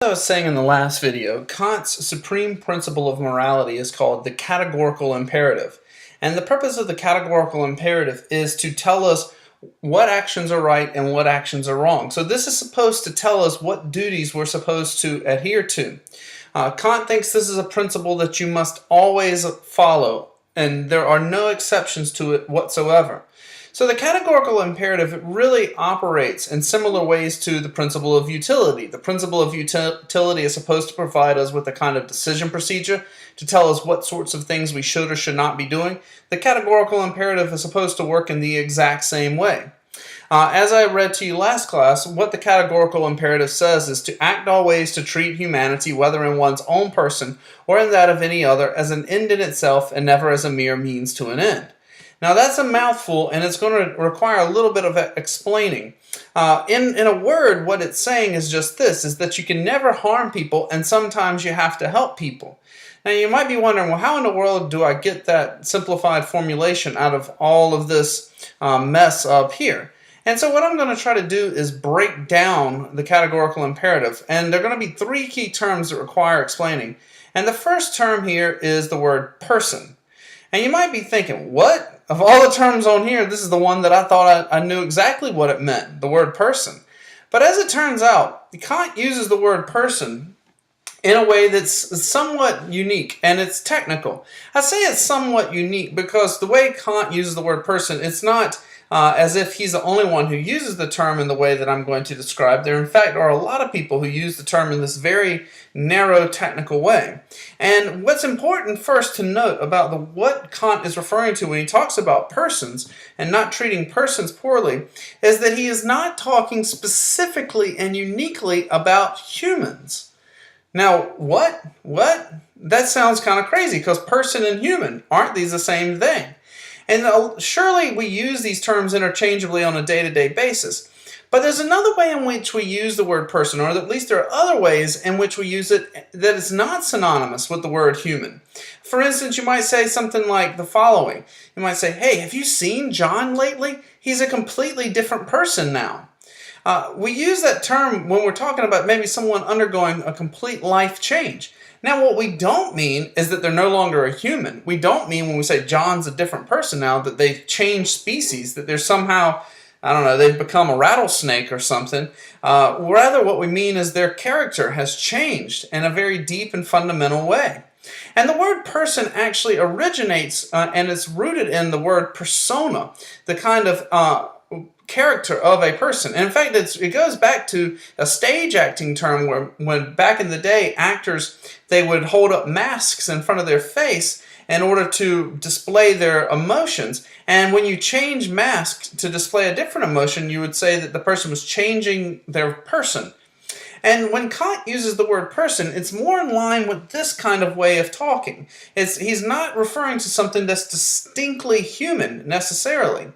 As I was saying in the last video, Kant's supreme principle of morality is called the categorical imperative. And the purpose of the categorical imperative is to tell us what actions are right and what actions are wrong. So this is supposed to tell us what duties we're supposed to adhere to. Kant thinks this is a principle that you must always follow, and there are no exceptions to it whatsoever. So the categorical imperative really operates in similar ways to the principle of utility. The principle of utility is supposed to provide us with a kind of decision procedure to tell us what sorts of things we should or should not be doing. The categorical imperative is supposed to work in the exact same way. As I read to you last class, what the categorical imperative says is to act always to treat humanity, whether in one's own person or in that of any other, as an end in itself and never as a mere means to an end. Now that's a mouthful, and it's going to require a little bit of explaining. In a word, what it's saying is just this, is that you can never harm people, and sometimes you have to help people. Now you might be wondering, well, how in the world do I get that simplified formulation out of all of this mess up here? And so what I'm going to try to do is break down the categorical imperative, and there are going to be three key terms that require explaining. And the first term here is the word person. And you might be thinking, what? Of all the terms on here, this is the one that I thought I knew exactly what it meant, the word person. But as it turns out, Kant uses the word person in a way that's somewhat unique, and it's technical. I say it's somewhat unique because the way Kant uses the word person, it's not as if he's the only one who uses the term in the way that I'm going to describe. There, in fact, are a lot of people who use the term in this very narrow technical way. And what's important first to note about what Kant is referring to when he talks about persons and not treating persons poorly is that he is not talking specifically and uniquely about humans. Now, what? That sounds kind of crazy because person and human, aren't these the same thing? And surely we use these terms interchangeably on a day-to-day basis. But there's another way in which we use the word person, or at least there are other ways in which we use it that is not synonymous with the word human. For instance, you might say something like the following. You might say, hey, have you seen John lately? He's a completely different person now. We use that term when we're talking about maybe someone undergoing a complete life change. Now, what we don't mean is that they're no longer a human. We don't mean when we say John's a different person now that they've changed species, that they're somehow, I don't know, they've become a rattlesnake or something. Rather, what we mean is their character has changed in a very deep and fundamental way. And the word person actually originates and it's rooted in the word persona, the kind of character of a person. And in fact, it goes back to a stage acting term where when back in the day, actors, they would hold up masks in front of their face in order to display their emotions. And when you change masks to display a different emotion, you would say that the person was changing their person. And when Kant uses the word person, it's more in line with this kind of way of talking. He's not referring to something that's distinctly human necessarily.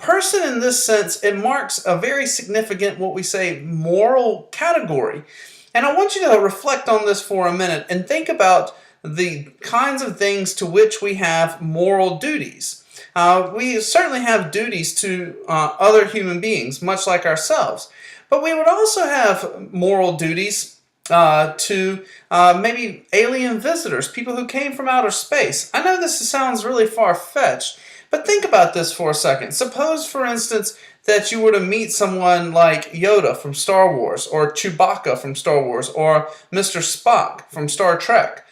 Person in this sense, it marks a very significant, what we say, moral category. And I want you to reflect on this for a minute and think about the kinds of things to which we have moral duties. We certainly have duties to other human beings, much like ourselves. But we would also have moral duties to maybe alien visitors, people who came from outer space. I know this sounds really far-fetched, but think about this for a second. Suppose, for instance, that you were to meet someone like Yoda from Star Wars, or Chewbacca from Star Wars, or Mr. Spock from Star Trek.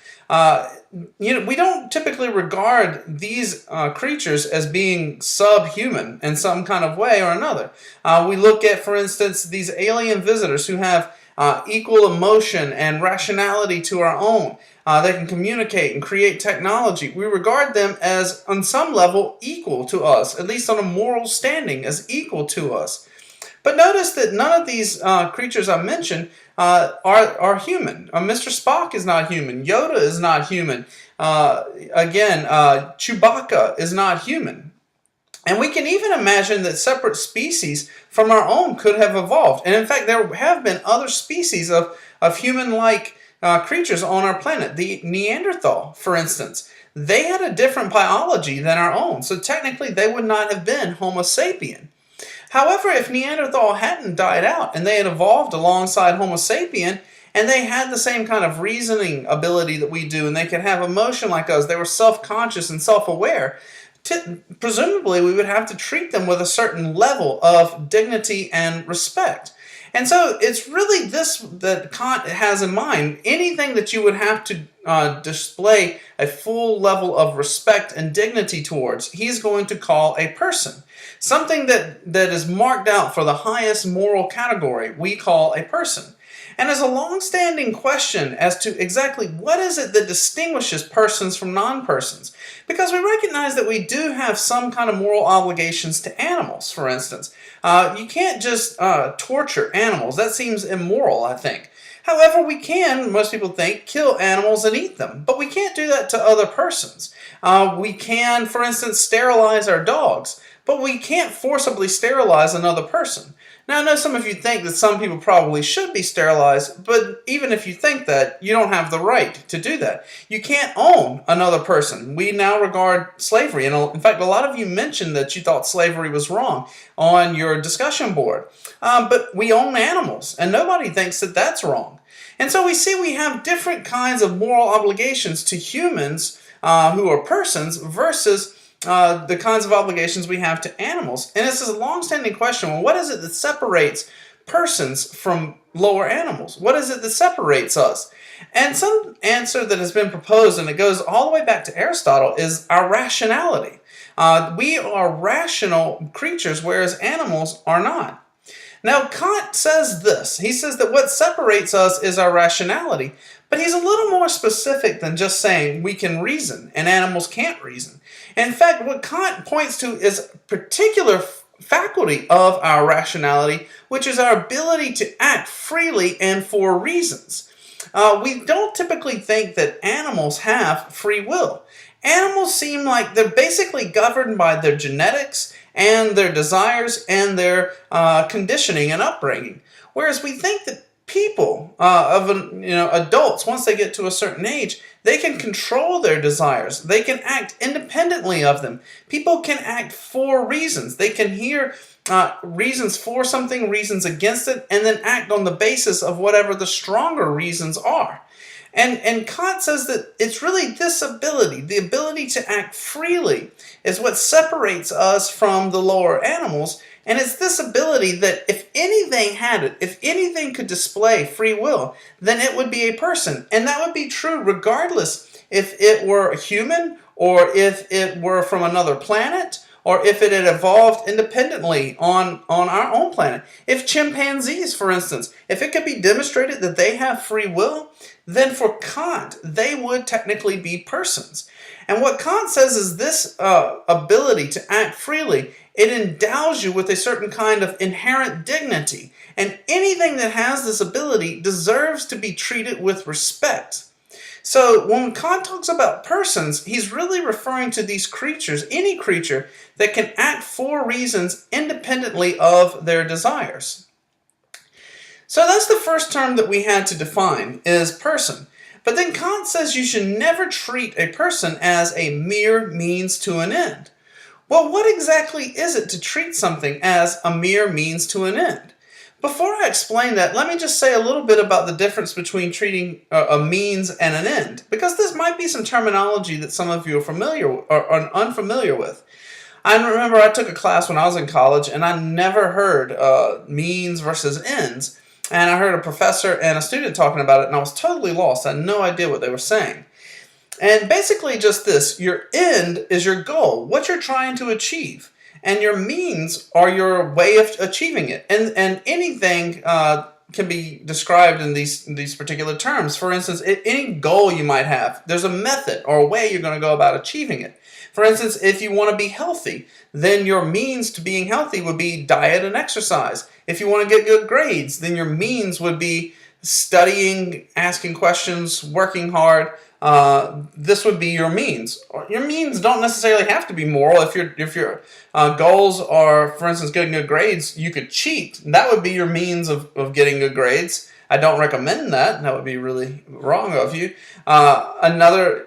We don't typically regard these creatures as being subhuman in some kind of way or another. We look at, for instance, these alien visitors who have equal emotion and rationality to our own. They can communicate and create technology. We regard them as, on some level, equal to us, at least on a moral standing, as equal to us. But notice that none of these creatures I mentioned are human. Mr. Spock is not human. Yoda is not human. Chewbacca is not human. And we can even imagine that separate species from our own could have evolved. And in fact, there have been other species of human-like creatures on our planet. The Neanderthal, for instance, they had a different biology than our own. So technically, they would not have been Homo sapien. However, if Neanderthal hadn't died out and they had evolved alongside Homo sapien, And they had the same kind of reasoning ability that we do, and they could have emotion like us. They were self-conscious and self-aware. Presumably, we would have to treat them with a certain level of dignity and respect. And so it's really this that Kant has in mind. Anything that you would have to display a full level of respect and dignity towards, he's going to call a person. Something that is marked out for the highest moral category, we call a person. And as a long-standing question as to exactly what is it that distinguishes persons from non-persons. Because we recognize that we do have some kind of moral obligations to animals, for instance. You can't just torture animals. That seems immoral, I think. However, we can, most people think, kill animals and eat them. But we can't do that to other persons. We can, for instance, sterilize our dogs. But we can't forcibly sterilize another person. Now, I know some of you think that some people probably should be sterilized, but even if you think that, you don't have the right to do that. You can't own another person. We now regard slavery, and in fact, a lot of you mentioned that you thought slavery was wrong on your discussion board. But we own animals, and nobody thinks that that's wrong. And so we see we have different kinds of moral obligations to humans who are persons versus the kinds of obligations we have to animals. And this is a long-standing question. Well, what is it that separates persons from lower animals? What is it that separates us? And some answer that has been proposed, and it goes all the way back to Aristotle, is our rationality. We are rational creatures, whereas animals are not. Now, Kant says this. He says that what separates us is our rationality, but he's a little more specific than just saying we can reason and animals can't reason. In fact, what Kant points to is a particular faculty of our rationality, which is our ability to act freely and for reasons. We don't typically think that animals have free will. Animals seem like they're basically governed by their genetics and their desires and their conditioning and upbringing. Whereas we think that people, adults, once they get to a certain age, they can control their desires. They can act independently of them. People can act for reasons. They can hear reasons for something, reasons against it, and then act on the basis of whatever the stronger reasons are. And Kant says that it's really this ability, the ability to act freely, is what separates us from the lower animals. And it's this ability that if anything had it, if anything could display free will, then it would be a person. And that would be true regardless if it were a human or if it were from another planet or if it had evolved independently on our own planet. If chimpanzees, for instance, if it could be demonstrated that they have free will, then for Kant, they would technically be persons. And what Kant says is this ability to act freely, it endows you with a certain kind of inherent dignity. And anything that has this ability deserves to be treated with respect. So when Kant talks about persons, he's really referring to these creatures, any creature that can act for reasons independently of their desires. So that's the first term that we had to define, is person. But then Kant says you should never treat a person as a mere means to an end. Well, what exactly is it to treat something as a mere means to an end? Before I explain that, let me just say a little bit about the difference between treating a means and an end, because this might be some terminology that some of you are familiar or unfamiliar with. I remember I took a class when I was in college, and I never heard means versus ends. And I heard a professor and a student talking about it, and I was totally lost. I had no idea what they were saying. And basically just this, your end is your goal, what you're trying to achieve. And your means are your way of achieving it. And anything can be described in these particular terms. For instance, any goal you might have, there's a method or a way you're going to go about achieving it. For instance, if you want to be healthy, then your means to being healthy would be diet and exercise. If you want to get good grades, then your means would be studying, asking questions, working hard. This would be your means. Your means don't necessarily have to be moral. If your goals are, for instance, getting good grades, you could cheat. That would be your means of getting good grades. I don't recommend that. That would be really wrong of you. Another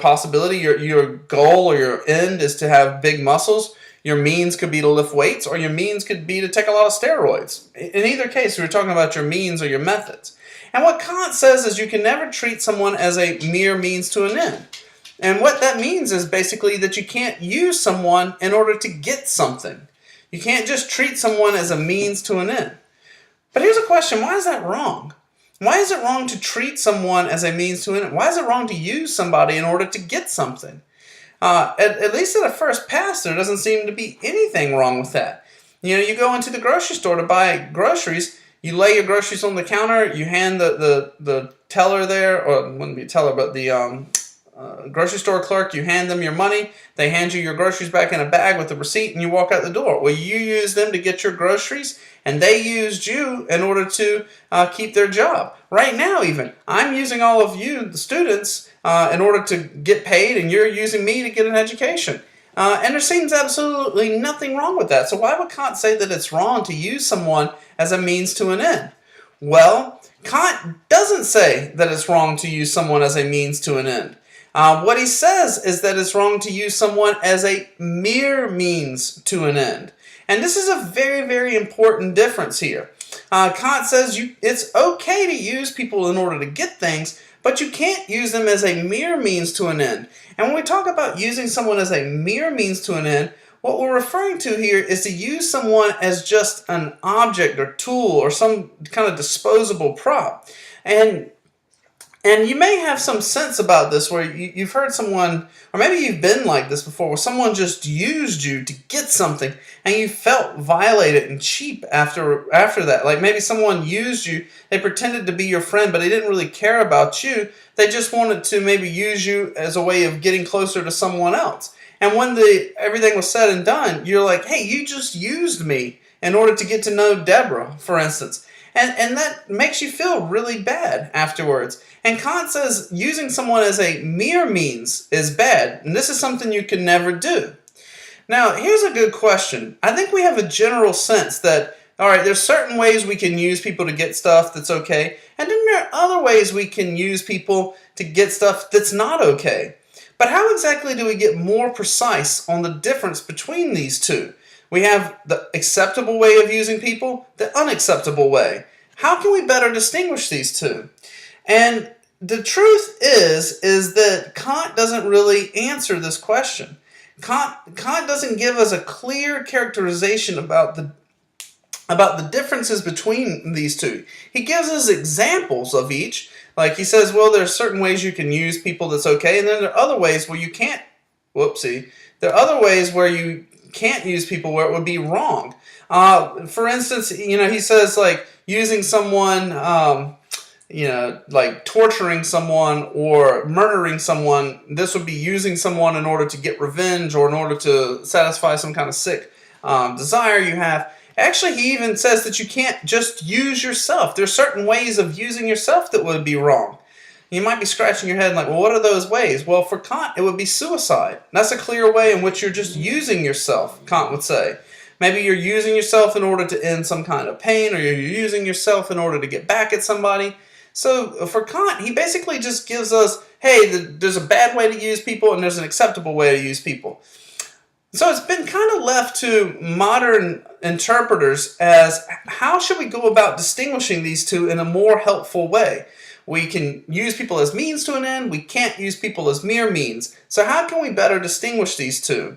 possibility, your goal or your end is to have big muscles. Your means could be to lift weights, or your means could be to take a lot of steroids. In either case, we're talking about your means or your methods. And what Kant says is you can never treat someone as a mere means to an end. And what that means is basically that you can't use someone in order to get something. You can't just treat someone as a means to an end. But here's a question, why is that wrong? Why is it wrong to treat someone as a means to an end? Why is it wrong to use somebody in order to get something? At least at a first pass, there doesn't seem to be anything wrong with that. You go into the grocery store to buy groceries, you lay your groceries on the counter, you hand the teller there, or it wouldn't be a teller, but the grocery store clerk, you hand them your money, they hand you your groceries back in a bag with a receipt, and you walk out the door. Well, you use them to get your groceries, and they used you in order to keep their job. Right now, even, I'm using all of you, the students, in order to get paid, and you're using me to get an education. And there seems absolutely nothing wrong with that. So why would Kant say that it's wrong to use someone as a means to an end? Well, Kant doesn't say that it's wrong to use someone as a means to an end. What he says is that it's wrong to use someone as a mere means to an end. And this is a very, very important difference here. Kant says it's okay to use people in order to get things, but you can't use them as a mere means to an end. And when we talk about using someone as a mere means to an end, what we're referring to here is to use someone as just an object or tool or some kind of disposable prop. And you may have some sense about this where you've heard someone, or maybe you've been like this before, where someone just used you to get something and you felt violated and cheap after that. Like maybe someone used you, they pretended to be your friend, but they didn't really care about you. They just wanted to maybe use you as a way of getting closer to someone else. And when everything was said and done, you're like, hey, you just used me in order to get to know Deborah, for instance. And that makes you feel really bad afterwards. And Kant says using someone as a mere means is bad, and this is something you can never do. Now, here's a good question. I think we have a general sense that, all right, there's certain ways we can use people to get stuff that's okay, and then there are other ways we can use people to get stuff that's not okay. But how exactly do we get more precise on the difference between these two? We have the acceptable way of using people, the unacceptable way. How can we better distinguish these two? And the truth is that Kant doesn't really answer this question. Kant doesn't give us a clear characterization about the differences between these two. He gives us examples of each. Like he says, well, there are certain ways you can use people that's okay, and then there are other ways where you can't. There are other ways where you can't use people where it would be wrong. For instance, he says like using someone, like torturing someone or murdering someone. This would be using someone in order to get revenge or in order to satisfy some kind of sick desire you have. Actually, he even says that you can't just use yourself. There are certain ways of using yourself that would be wrong. You might be scratching your head like, well, what are those ways? Well, for Kant, it would be suicide. That's a clear way in which you're just using yourself, Kant would say. Maybe you're using yourself in order to end some kind of pain, or you're using yourself in order to get back at somebody. So for Kant, he basically just gives us, hey, there's a bad way to use people and there's an acceptable way to use people. So it's been kind of left to modern interpreters as how should we go about distinguishing these two in a more helpful way? We can use people as means to an end. We can't use people as mere means. So how can we better distinguish these two?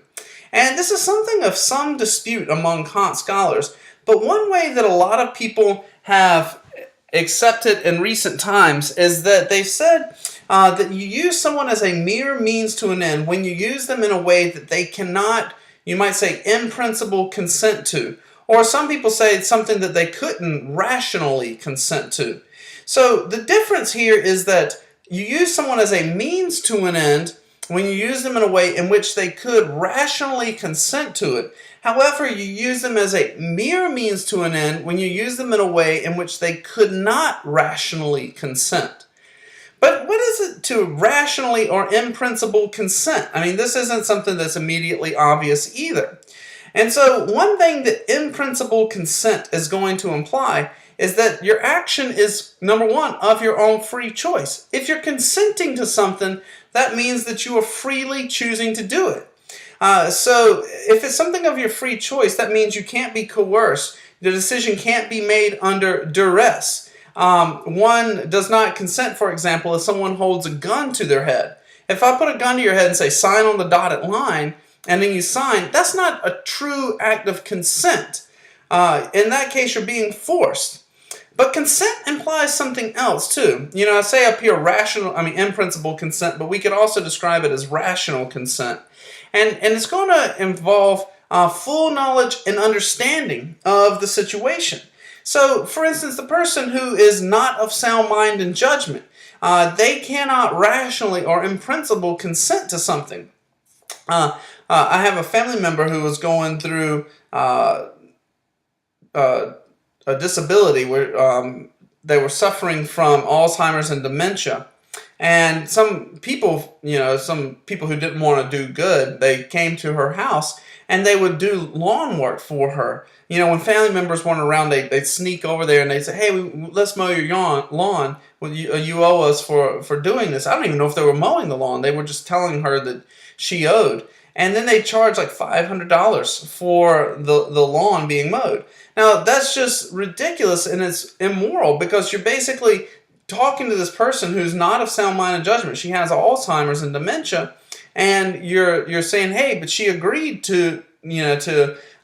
And this is something of some dispute among Kant scholars. But one way that a lot of people have accepted in recent times is that they've said that you use someone as a mere means to an end when you use them in a way that they cannot, you might say, in principle consent to. Or some people say it's something that they couldn't rationally consent to. So the difference here is that you use someone as a means to an end when you use them in a way in which they could rationally consent to it. However, you use them as a mere means to an end when you use them in a way in which they could not rationally consent. But what is it to rationally or in principle consent? I mean, this isn't something that's immediately obvious either. And so one thing that in principle consent is going to imply is that your action is, number one, of your own free choice. If you're consenting to something, that means that you are freely choosing to do it. So if it's something of your free choice, that means you can't be coerced. The decision can't be made under duress. One does not consent, for example, if someone holds a gun to their head. If I put a gun to your head and say, sign on the dotted line, and then you sign, that's not a true act of consent. In that case, you're being forced. But consent implies something else too. I say up here in principle consent, but we could also describe it as rational consent. And it's going to involve full knowledge and understanding of the situation. So, for instance, the person who is not of sound mind and judgment, they cannot rationally or in principle consent to something. I have a family member who was going through a disability where they were suffering from Alzheimer's and dementia. And some people who didn't want to do good, they came to her house and they would do lawn work for her. When family members weren't around, they'd sneak over there and they'd say, hey, let's mow your lawn. Well, you owe us for doing this. I don't even know if they were mowing the lawn. They were just telling her that she owed. And then they charge like $500 for the lawn being mowed. Now, that's just ridiculous and it's immoral because you're basically talking to this person who's not of sound mind and judgment. She has Alzheimer's and dementia, and you're saying, hey, but she agreed to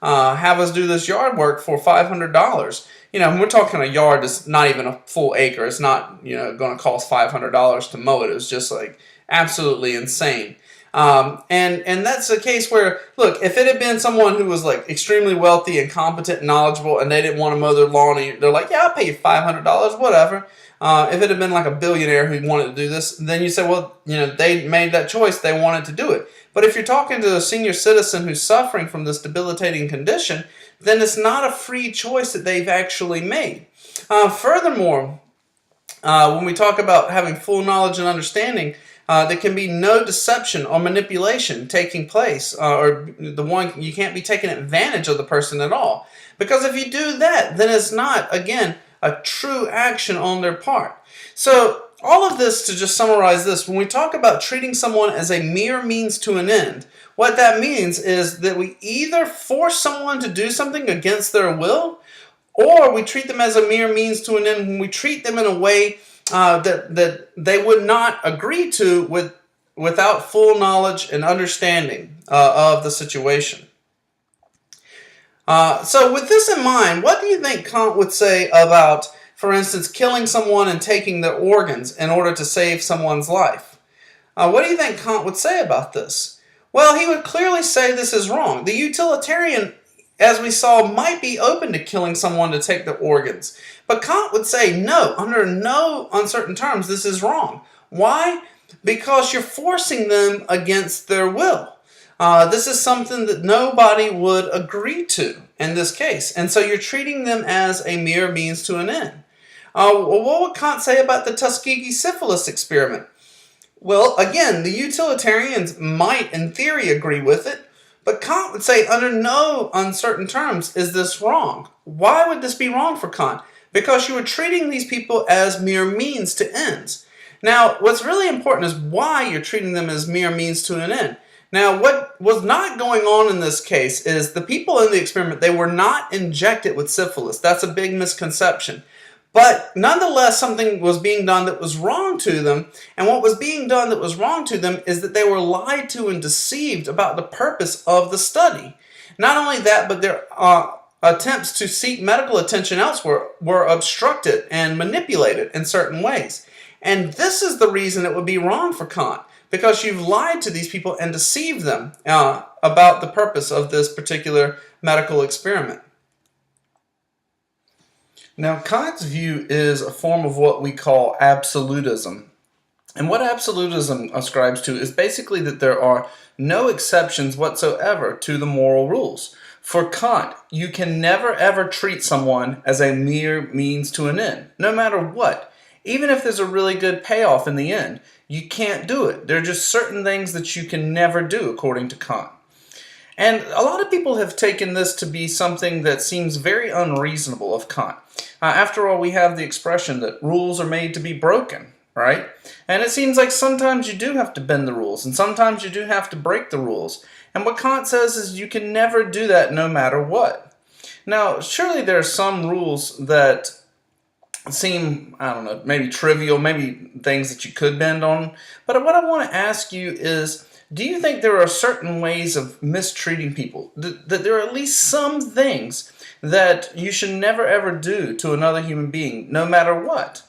have us do this yard work for $500. We're talking a yard that's not even a full acre. It's not going to cost $500 to mow it. It was just like absolutely insane. And that's a case where, look, if it had been someone who was like extremely wealthy and competent and knowledgeable and they didn't want to mow their lawn, and they're like, yeah, I'll pay you $500, whatever. If it had been like a billionaire who wanted to do this, then you say, well, they made that choice. They wanted to do it. But if you're talking to a senior citizen who's suffering from this debilitating condition, then it's not a free choice that they've actually made. Furthermore, when we talk about having full knowledge and understanding, there can be no deception or manipulation taking place, you can't be taking advantage of the person at all. Because if you do that, then it's not, again, a true action on their part. So all of this, to just summarize this, when we talk about treating someone as a mere means to an end, what that means is that we either force someone to do something against their will, or we treat them as a mere means to an end when we treat them in a way that they would not agree to without full knowledge and understanding of the situation. So with this in mind, what do you think Kant would say about, for instance, killing someone and taking their organs in order to save someone's life? What do you think Kant would say about this? Well, he would clearly say this is wrong. The utilitarian, as we saw, might be open to killing someone to take their organs. But Kant would say, no, under no uncertain terms, this is wrong. Why? Because you're forcing them against their will. This is something that nobody would agree to in this case. And so you're treating them as a mere means to an end. What would Kant say about the Tuskegee syphilis experiment? Well, again, the utilitarians might, in theory, agree with it. But Kant would say, under no uncertain terms, is this wrong? Why would this be wrong for Kant? Because you are treating these people as mere means to ends. Now, what's really important is why you're treating them as mere means to an end. Now, what was not going on in this case is the people in the experiment, they were not injected with syphilis. That's a big misconception. But nonetheless, something was being done that was wrong to them. And what was being done that was wrong to them is that they were lied to and deceived about the purpose of the study. Not only that, but their attempts to seek medical attention elsewhere were obstructed and manipulated in certain ways. And this is the reason it would be wrong for Kant, because you've lied to these people and deceived them about the purpose of this particular medical experiment. Now, Kant's view is a form of what we call absolutism. And what absolutism ascribes to is basically that there are no exceptions whatsoever to the moral rules. For Kant, you can never ever treat someone as a mere means to an end, no matter what. Even if there's a really good payoff in the end, you can't do it. There are just certain things that you can never do, according to Kant. And a lot of people have taken this to be something that seems very unreasonable of Kant. After all, we have the expression that rules are made to be broken. right? And it seems like sometimes you do have to bend the rules, and sometimes you do have to break the rules. And what Kant says is you can never do that no matter what. Now, surely there are some rules that seem, I don't know, maybe trivial, maybe things that you could bend on. But what I want to ask you is, do you think there are certain ways of mistreating people? That there are at least some things that you should never ever do to another human being, no matter what?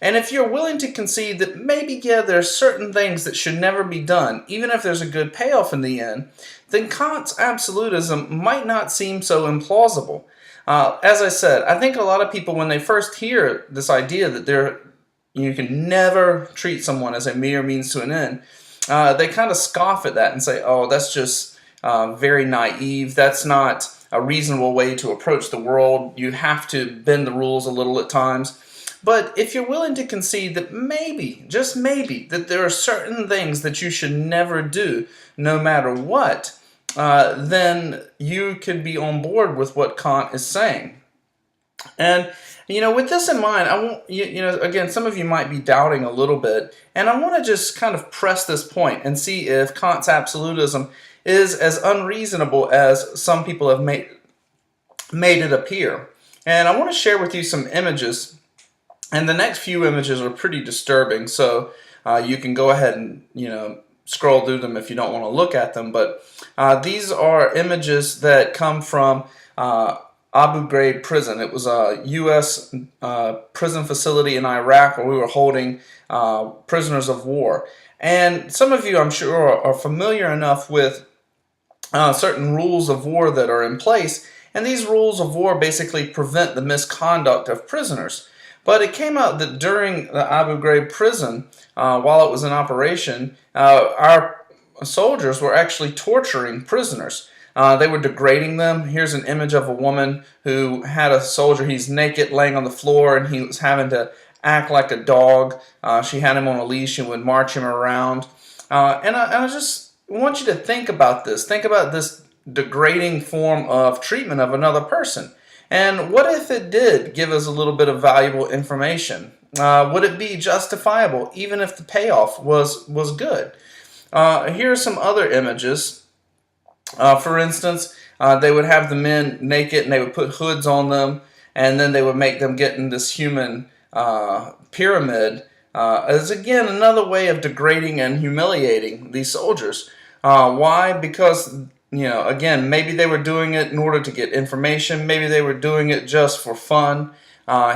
And if you're willing to concede that maybe, yeah, there are certain things that should never be done, even if there's a good payoff in the end, then Kant's absolutism might not seem so implausible. As I said, I think a lot of people, when they first hear this idea that you can never treat someone as a mere means to an end, they kind of scoff at that and say, oh, that's just very naive. That's not a reasonable way to approach the world. You have to bend the rules a little at times. But if you're willing to concede that maybe, just maybe, that there are certain things that you should never do, no matter what, then you could be on board with what Kant is saying. And, with this in mind, I want, again, some of you might be doubting a little bit, and I want to just kind of press this point and see if Kant's absolutism is as unreasonable as some people have made it appear. And I want to share with you some images. And the next few images are pretty disturbing, so you can go ahead and, scroll through them if you don't want to look at them. But these are images that come from Abu Ghraib prison. It was a U.S. Prison facility in Iraq where we were holding prisoners of war. And some of you, I'm sure, are familiar enough with certain rules of war that are in place. And these rules of war basically prevent the misconduct of prisoners. But it came out that during the Abu Ghraib prison, while it was in operation, our soldiers were actually torturing prisoners. They were degrading them. Here's an image of a woman who had a soldier. He's naked, laying on the floor, and he was having to act like a dog. She had him on a leash and would march him around. And I just want you to think about this. Think about this degrading form of treatment of another person. And what if it did give us a little bit of valuable information? Would it be justifiable, even if the payoff was good? Here are some other images. For instance, they would have the men naked and they would put hoods on them, and then they would make them get in this human pyramid. As again, another way of degrading and humiliating these soldiers. Why? Because again, maybe they were doing it in order to get information. Maybe they were doing it just for fun.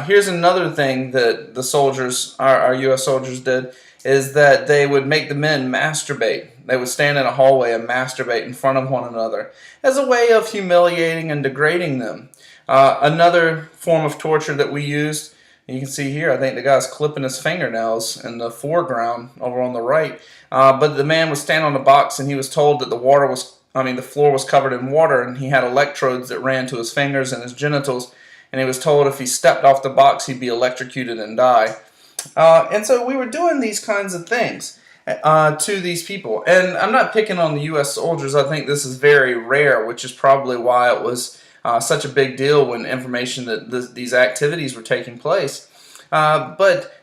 Here's another thing that the soldiers, our U.S. soldiers did, is that they would make the men masturbate. They would stand in a hallway and masturbate in front of one another as a way of humiliating and degrading them. Another form of torture that we used, you can see here, I think the guy's clipping his fingernails in the foreground over on the right. But the man was standing on a box and he was told that the floor was covered in water, and he had electrodes that ran to his fingers and his genitals, and he was told if he stepped off the box, he'd be electrocuted and die. And so we were doing these kinds of things to these people. And I'm not picking on the U.S. soldiers. I think this is very rare, which is probably why it was such a big deal when information that these activities were taking place. But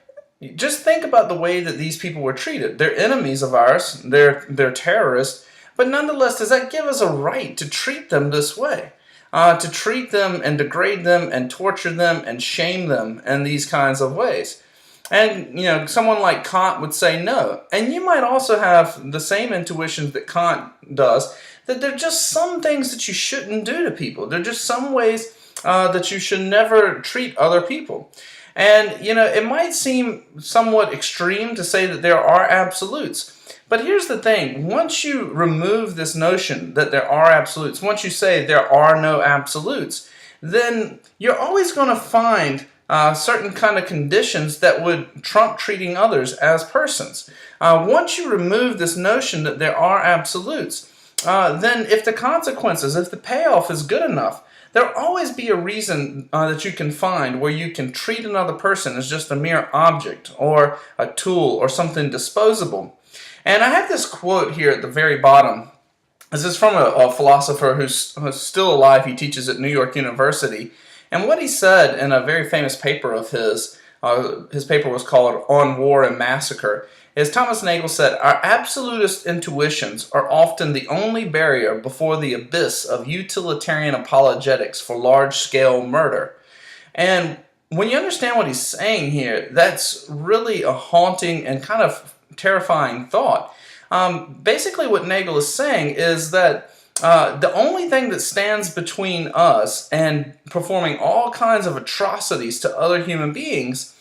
just think about the way that these people were treated. They're enemies of ours. They're terrorists. But nonetheless, does that give us a right to treat them this way? To treat them and degrade them and torture them and shame them in these kinds of ways? And, someone like Kant would say no. And you might also have the same intuitions that Kant does, that there are just some things that you shouldn't do to people. There are just some ways that you should never treat other people. And, it might seem somewhat extreme to say that there are absolutes. But here's the thing. Once you remove this notion that there are absolutes, once you say there are no absolutes, then you're always going to find certain kind of conditions that would trump treating others as persons. Once you remove this notion that there are absolutes, then if the payoff is good enough, there'll always be a reason that you can find where you can treat another person as just a mere object or a tool or something disposable. And I have this quote here at the very bottom. This is from a philosopher who's still alive. He teaches at New York University. And what he said in a very famous paper of his his paper was called On War and Massacre, is Thomas Nagel said, "Our absolutist intuitions are often the only barrier before the abyss of utilitarian apologetics for large-scale murder." And when you understand what he's saying here, that's really a haunting and kind of terrifying thought. Basically, what Nagel is saying is that the only thing that stands between us and performing all kinds of atrocities to other human beings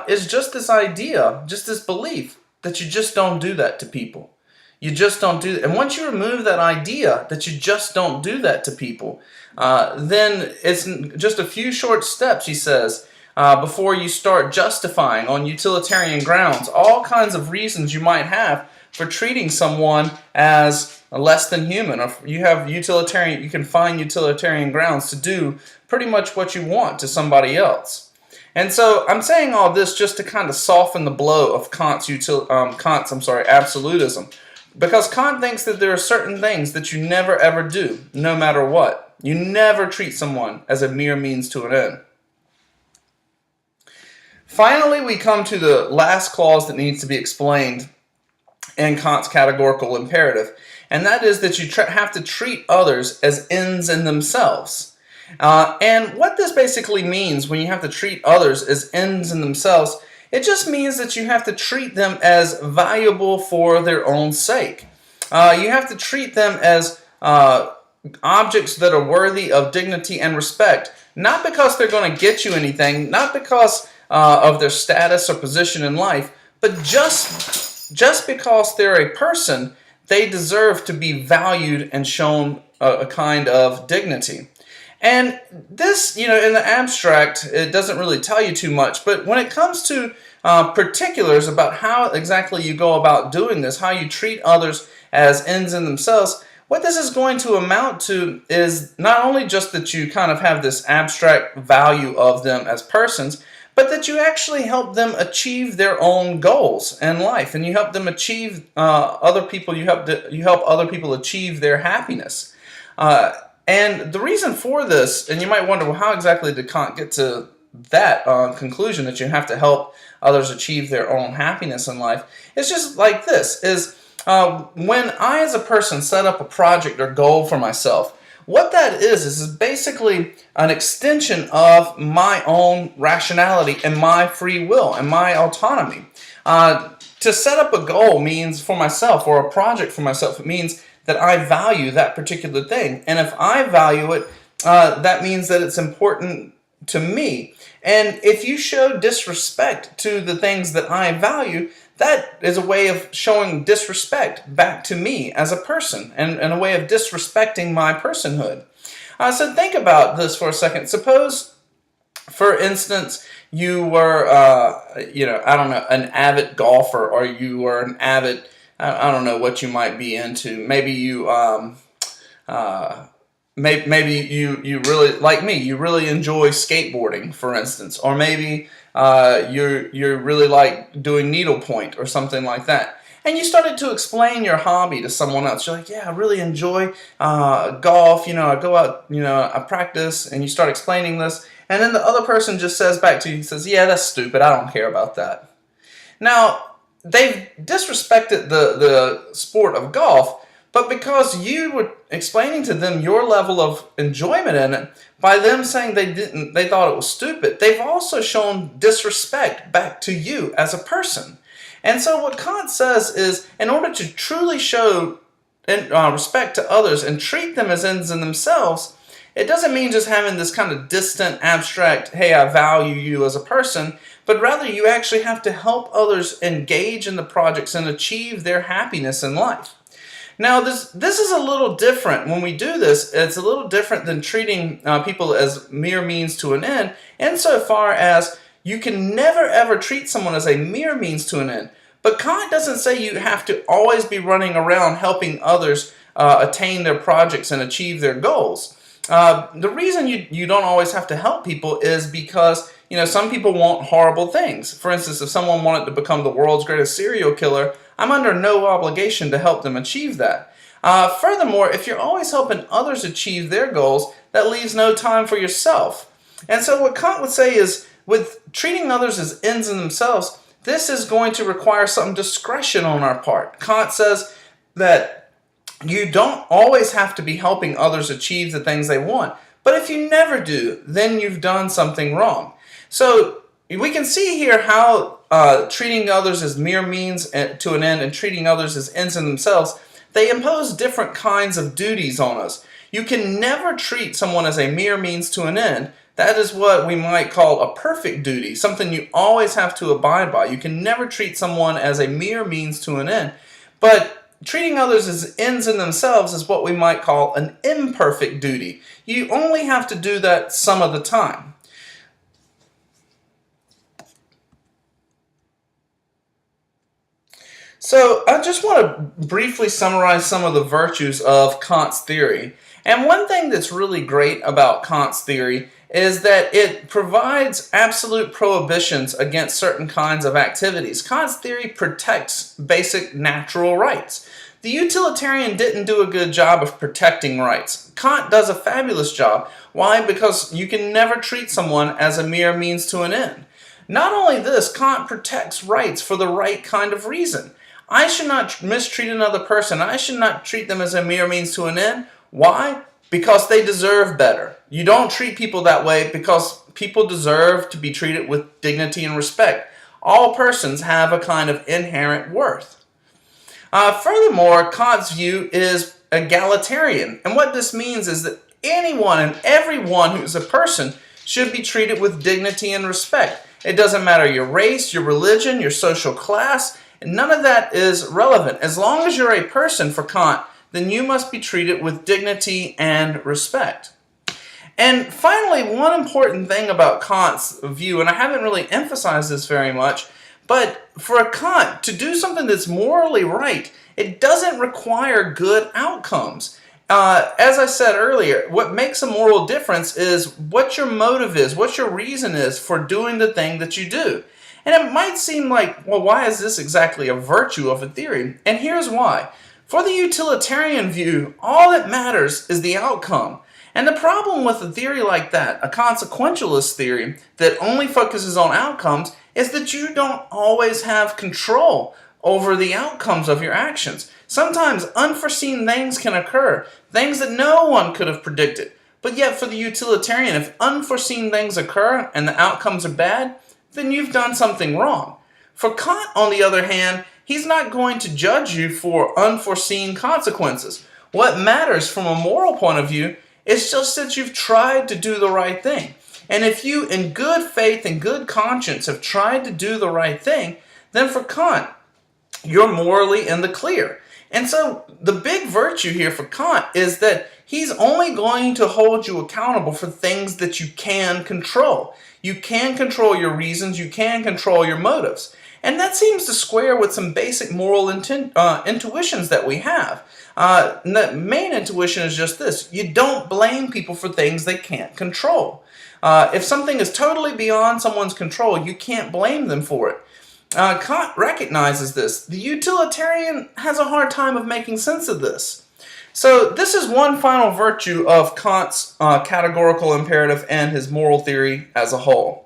is just this idea, just this belief that you just don't do that to people. You just don't do that. And once you remove that idea that you just don't do that to people, then it's just a few short steps, he says, before you start justifying on utilitarian grounds all kinds of reasons you might have for treating someone as less than human. Or you can find utilitarian grounds to do pretty much what you want to somebody else. And so I'm saying all this just to kind of soften the blow of Kant's absolutism. Because Kant thinks that there are certain things that you never ever do, no matter what. You never treat someone as a mere means to an end. Finally, we come to the last clause that needs to be explained in Kant's categorical imperative, and that is that you have to treat others as ends in themselves. And what this basically means when you have to treat others as ends in themselves, it just means that you have to treat them as valuable for their own sake. You have to treat them as objects that are worthy of dignity and respect, not because they're going to get you anything, not because of their status or position in life, but just because they're a person, they deserve to be valued and shown a kind of dignity. And this, in the abstract, it doesn't really tell you too much, but when it comes to particulars about how exactly you go about doing this, how you treat others as ends in themselves, what this is going to amount to is not only just that you kind of have this abstract value of them as persons, but that you actually help them achieve their own goals in life, and you help them achieve other people. You help other people achieve their happiness. And the reason for this, and you might wonder, well, how exactly did Kant get to that conclusion that you have to help others achieve their own happiness in life? It's just like this: when I, as a person, set up a project or goal for myself, what that is basically an extension of my own rationality and my free will and my autonomy. To set up a goal means for myself, or a project for myself, it means that I value that particular thing. And if I value it, that means that it's important to me. And if you show disrespect to the things that I value, that is a way of showing disrespect back to me as a person, and a way of disrespecting my personhood. So think about this for a second. Suppose, for instance, you were, an avid golfer, or you were an avid, I don't know what you might be into. Maybe you, maybe you really, like me, you really enjoy skateboarding, for instance, or maybe you really like doing needlepoint or something like that. And you started to explain your hobby to someone else. You're like, yeah, I really enjoy golf. I go out, I practice, and you start explaining this. And then the other person just says back to you, says, yeah, that's stupid. I don't care about that. Now, they've disrespected the sport of golf, but because you were explaining to them your level of enjoyment in it, by them saying they thought it was stupid, they've also shown disrespect back to you as a person. And so what Kant says is, in order to truly show respect to others and treat them as ends in themselves, it doesn't mean just having this kind of distant, abstract, hey, I value you as a person, but rather you actually have to help others engage in the projects and achieve their happiness in life. Now, this is a little different. When we do this, it's a little different than treating people as mere means to an end, insofar as you can never ever treat someone as a mere means to an end. But Kant doesn't say you have to always be running around helping others attain their projects and achieve their goals. The reason you don't always have to help people is because some people want horrible things. For instance, if someone wanted to become the world's greatest serial killer, I'm under no obligation to help them achieve that. Furthermore, if you're always helping others achieve their goals, that leaves no time for yourself. And so what Kant would say is, With treating others as ends in themselves, this is going to require some discretion on our part. Kant says that you don't always have to be helping others achieve the things they want, but if you never do, then you've done something wrong. So we can see here how treating others as mere means to an end and treating others as ends in themselves, they impose different kinds of duties on us. You can never treat someone as a mere means to an end. That is what we might call a perfect duty, something you always have to abide by. You can never treat someone as a mere means to an end. But treating others as ends in themselves is what we might call an imperfect duty. You only have to do that some of the time. So I just want to briefly summarize some of the virtues of Kant's theory. And one thing that's really great about Kant's theory is that it provides absolute prohibitions against certain kinds of activities. Kant's theory protects basic natural rights. The utilitarian didn't do a good job of protecting rights. Kant does a fabulous job. Why? Because you can never treat someone as a mere means to an end. Not only this, Kant protects rights for the right kind of reason. I should not mistreat another person. I should not treat them as a mere means to an end. Why? Because they deserve better. You don't treat people that way because people deserve to be treated with dignity and respect. All persons have a kind of inherent worth. Furthermore, Kant's view is egalitarian. And what this means is that anyone and everyone who's a person should be treated with dignity and respect. It doesn't matter your race, your religion, your social class. None of that is relevant. As long as you're a person for Kant, then you must be treated with dignity and respect. And finally, one important thing about Kant's view, and I haven't really emphasized this very much, but for a Kant to do something that's morally right, it doesn't require good outcomes. As I said earlier, what makes a moral difference is what your motive is, what your reason is for doing the thing that you do. And it might seem like, well, why is this exactly a virtue of a theory? And here's why. For the utilitarian view, all that matters is the outcome. And the problem with a theory like that, a consequentialist theory that only focuses on outcomes, is that you don't always have control over the outcomes of your actions. Sometimes unforeseen things can occur, things that no one could have predicted. But yet for the utilitarian, if unforeseen things occur and the outcomes are bad, then you've done something wrong. For Kant, on the other hand, he's not going to judge you for unforeseen consequences. What matters from a moral point of view is just that you've tried to do the right thing. And if you, in good faith and good conscience, have tried to do the right thing, then for Kant, you're morally in the clear. And so the big virtue here for Kant is that he's only going to hold you accountable for things that you can control. You can control your reasons, you can control your motives. And that seems to square with some basic moral intuitions that we have. And the main intuition is just this: you don't blame people for things they can't control. If something is totally beyond someone's control, you can't blame them for it. Kant recognizes this. The utilitarian has a hard time of making sense of this. So this is one final virtue of Kant's categorical imperative and his moral theory as a whole.